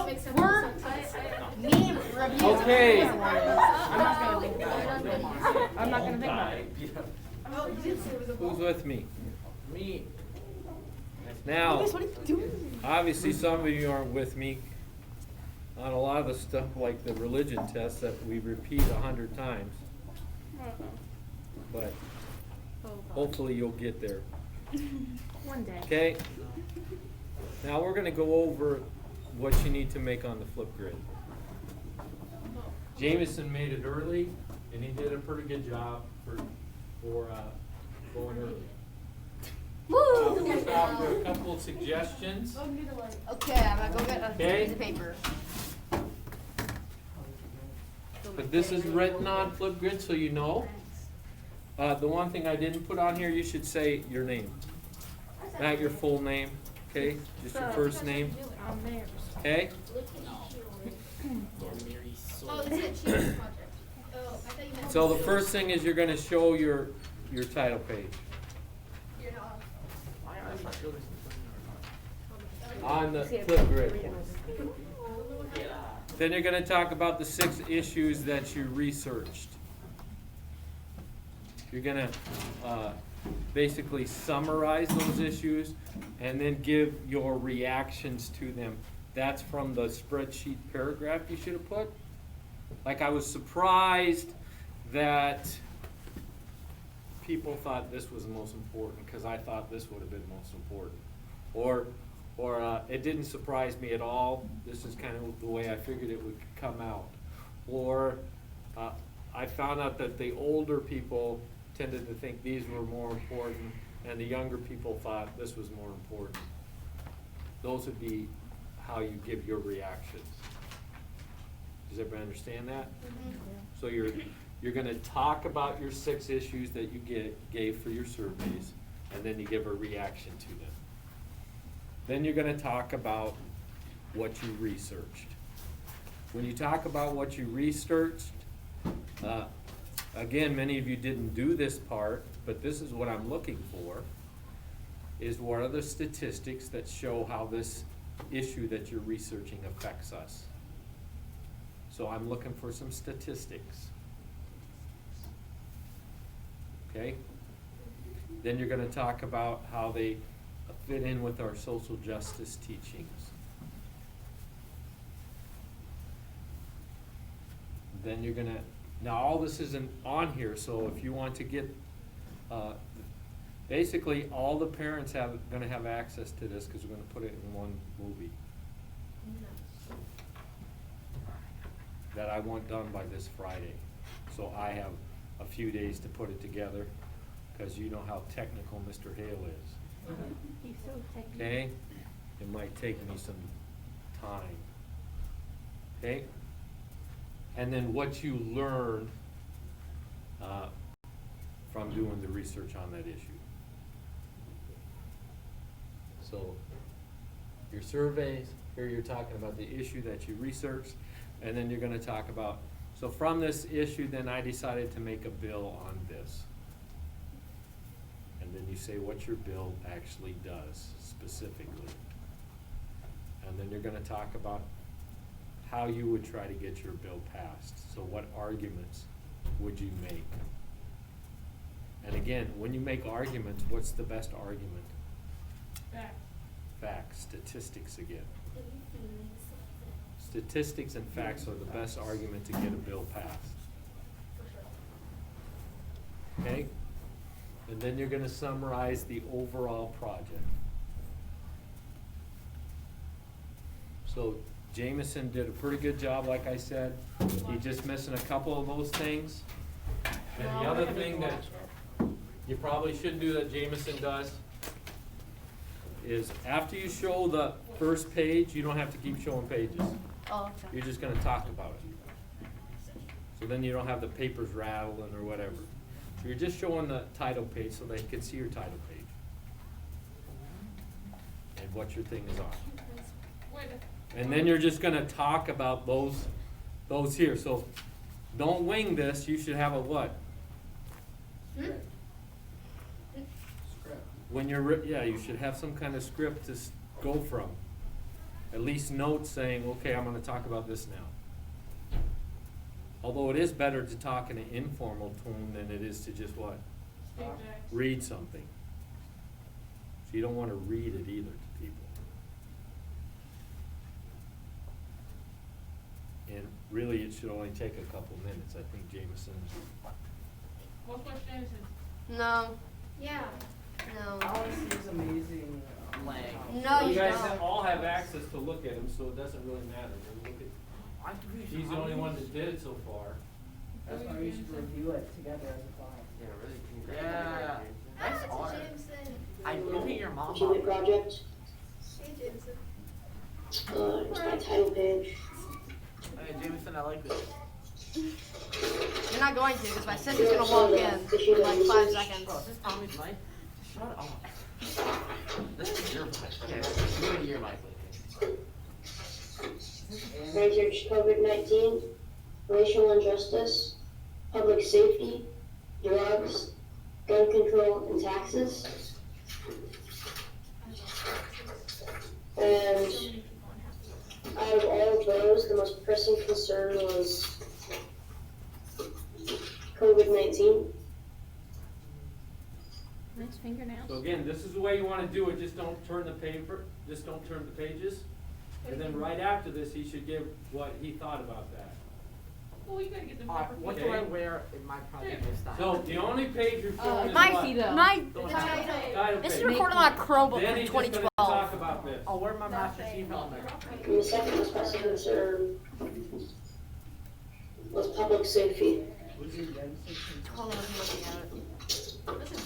We're meme reviews. Okay. I'm not gonna think about it. I'm not gonna think about it. Who's with me? Me. Now, What are you doing? obviously some of you aren't with me on a lot of the stuff like the religion test that we repeat 100 times. But hopefully you'll get there. One day. Okay? Now we're going to go over what you need to make on the flip grid. Jameson made it early, and he did a pretty good job for going early. We'll stop for a couple of suggestions. Okay, I'm gonna go get a Okay. piece of paper. But this is written on flip grid, so you know. The one thing I didn't put on here, you should say your name. Not your full name, okay? Just your first name, okay? Oh, this is a cheating project. Oh, I thought you meant. So the first thing is you're gonna show your title page. You're not. On the flip grid. Then you're gonna talk about the 6 issues that you researched. You're gonna basically summarize those issues and then give your reactions to them. That's from the spreadsheet paragraph you should have put. Like, I was surprised that people thought this was the most important because I thought this would have been most important. Or it didn't surprise me at all. This is kind of the way I figured it would come out. Or I found out that the older people tended to think these were more important, and the younger people thought this was more important. Those would be how you give your reactions. Does everybody understand that? So you're going to talk about your 6 issues that you gave for your surveys, and then you give a reaction to them. Then you're going to talk about what you researched. When you talk about what you researched, again, many of you didn't do this part, but this is what I'm looking for, is what are the statistics that show how this issue that you're researching affects us. So I'm looking for some statistics. Okay? Then you're going to talk about how they fit in with our social justice teachings. Then you're going to, now all this isn't on here, so if you want to get, basically all the parents going to have access to this because we're going to put it in one movie that I want done by this Friday. So I have a few days to put it together because you know how technical Mr. Hale is. He's so technical. Okay? It might take me some time. Okay? And then what you learn from doing the research on that issue. So your surveys, here you're talking about the issue that you researched, and then you're going to talk about, so from this issue, then I decided to make a bill on this. And then you say what your bill actually does specifically. And then you're going to talk about how you would try to get your bill passed. So what arguments would you make? And again, when you make arguments, what's the best argument? Facts, statistics again. Statistics and facts are the best argument to get a bill passed. Okay? And then you're going to summarize the overall project. So Jameson did a pretty good job, like I said. He's just missing a couple of those things. And the other thing that you probably shouldn't do that Jameson does is after you show the first page, you don't have to keep showing pages. Oh, okay. You're just going to talk about it. So then you don't have the papers rattling or whatever. So you're just showing the title page so they can see your title page and what your thing is on. And then you're just going to talk about those here. So don't wing this. You should have a what? When you're, yeah, you should have some kind of script to go from. at least note saying, okay, I'm gonna talk about this now. Although it is better to talk in an informal tone than it is to just what? Read something. So you don't wanna read it either to people. And really, it should only take a couple minutes. I think Jameson's. What's Jameson? No, Yeah. no. Alice is amazing. No, You you guys don't. all have access to look at them, so it doesn't really matter. They look at, I could read he's the only one that did it so far. That's why we should review it together as a class. Yeah, really. Yeah. Ah, Nice it's art. Jameson. I'm looking your mom Achievement up. project, Hey, Jameson. it's my title page. Hey, Jameson, I like this. You're not going to, because my sister's gonna walk in in like 5 Bro, seconds. is this Tommy's mic? Shut up. This is your mic. Okay, go to your mic. Research COVID-19, racial injustice, public safety, drugs, gun control, and taxes. And So many people unhappy. out of all of those, the most pressing concern was COVID-19. Nice fingernails. So again, this is the way you wanna do it. Just don't turn the paper, just don't turn the pages. And then right after this, he should give what he thought about that. Well, you gotta get them Alright, proper what feet. do I wear in my project this time? So the only page you're showing is My, what? my, Don't The have it. title. Title this is page. recorded on a Chromebook Then from he's just gonna 2012. talk about this. I'll wear my Master Chief helmet. And the second most pressing concern was public safety. Hold on, I'm looking at it. Listen,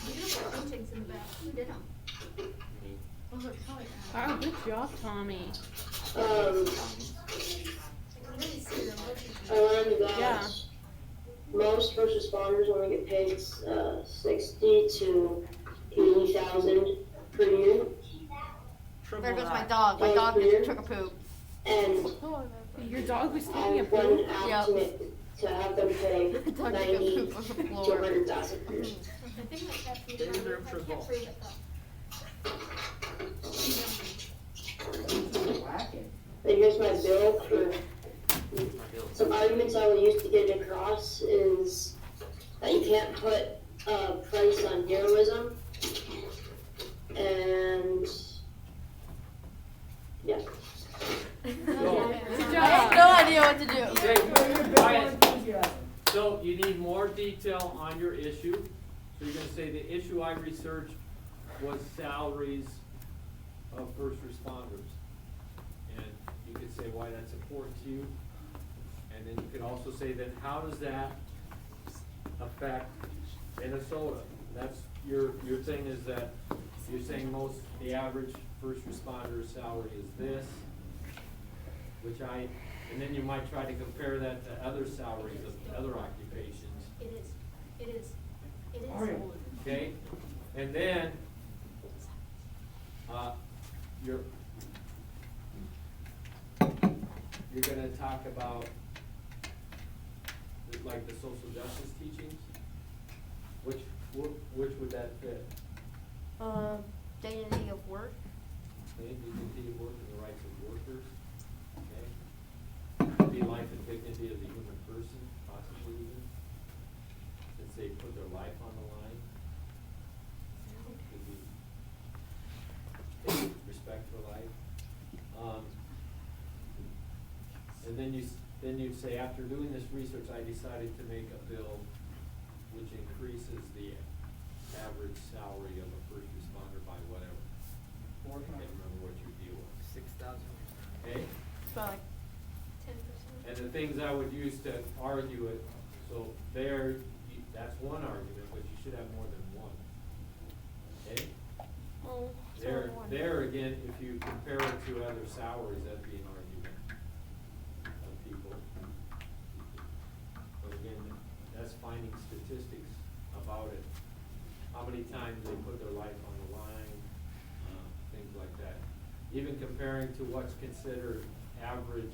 beautiful paintings in the back. Who did them? Oh, they're colored. Oh, good job, Tommy. Um, I really see them. I learned that Yeah. most first responders only get paid 60 to 80,000 per year, Triple There goes my that. dog. My dog just took a poop. and Your dog was I taking a went poop. out to have them pay The dog took a 90 poop on the to floor. 100,000 per year. I think like that's the They deserve I triple. can't prove it though. Whacking. And here's my bill for some arguments I will use to get it across is that you can't put a price on heroism, and yeah. Good I have job. no idea what to do. Okay, quiet. So you need more detail on your issue. So you're gonna say the issue I researched was salaries of first responders. And you could say why that's important to you. And then you could also say then how does that affect Minnesota? That's your thing is that you're saying the average first responder salary is this, and then you might try to compare that to other salaries of other occupations, It is. okay? And then, you're gonna talk about, like, the social justice teachings? Which would that fit? Dignity of work. Okay, dignity of work and the rights of workers, okay? Could be life and dignity of the human person, possibly even, since they put their life on the line. Could be respect for life. And then you say, after doing this research, I decided to make a bill which increases the average salary of a first responder by whatever. I can't remember what your deal was, 6,000. okay? So like, 10%. And the things I would use to argue it, so that's one argument, but you should have more than one. Okay? oh, it's only one. There again, if you compare it to other salaries, that'd be an argument of people. But again, that's finding statistics about it. How many times they put their life on the line, things like that. Even comparing to what's considered average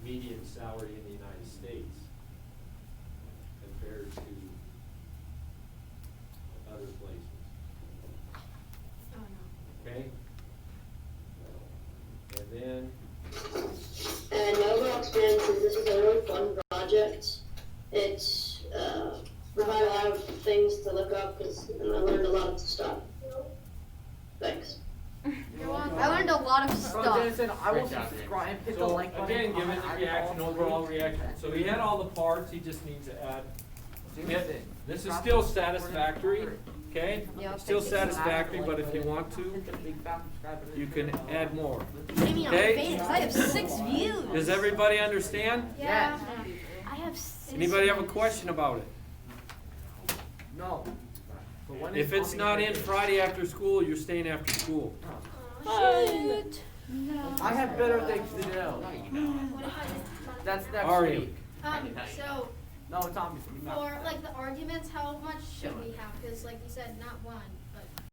median salary in the United States compared to other places, Oh, no. okay? And then super fun project. It's provided a lot of things to look up, and I learned a lot of stuff. Thanks. I learned a lot of Bro, stuff. Jason, I will Great job, subscribe and hit the So like button. again, give it I- the reaction, I- overall reaction. So he had all the parts, he just needs to add. Jason, This is still satisfactory, okay? Yep. Still satisfactory, but if you want to, hit the big fat subscribe button. you can add more. Pay me on Okay. Phoenix. I have 6 views. Does everybody understand? Yeah. I have 6. Anybody have a question about it? No. But when If is it's Tommy not gonna in get- Friday after school, you're staying after school. Shit. I have better things to do. What if I That's next Ari. week. so No, Tommy. for like the arguments, how much should we have? Because like you said, not one.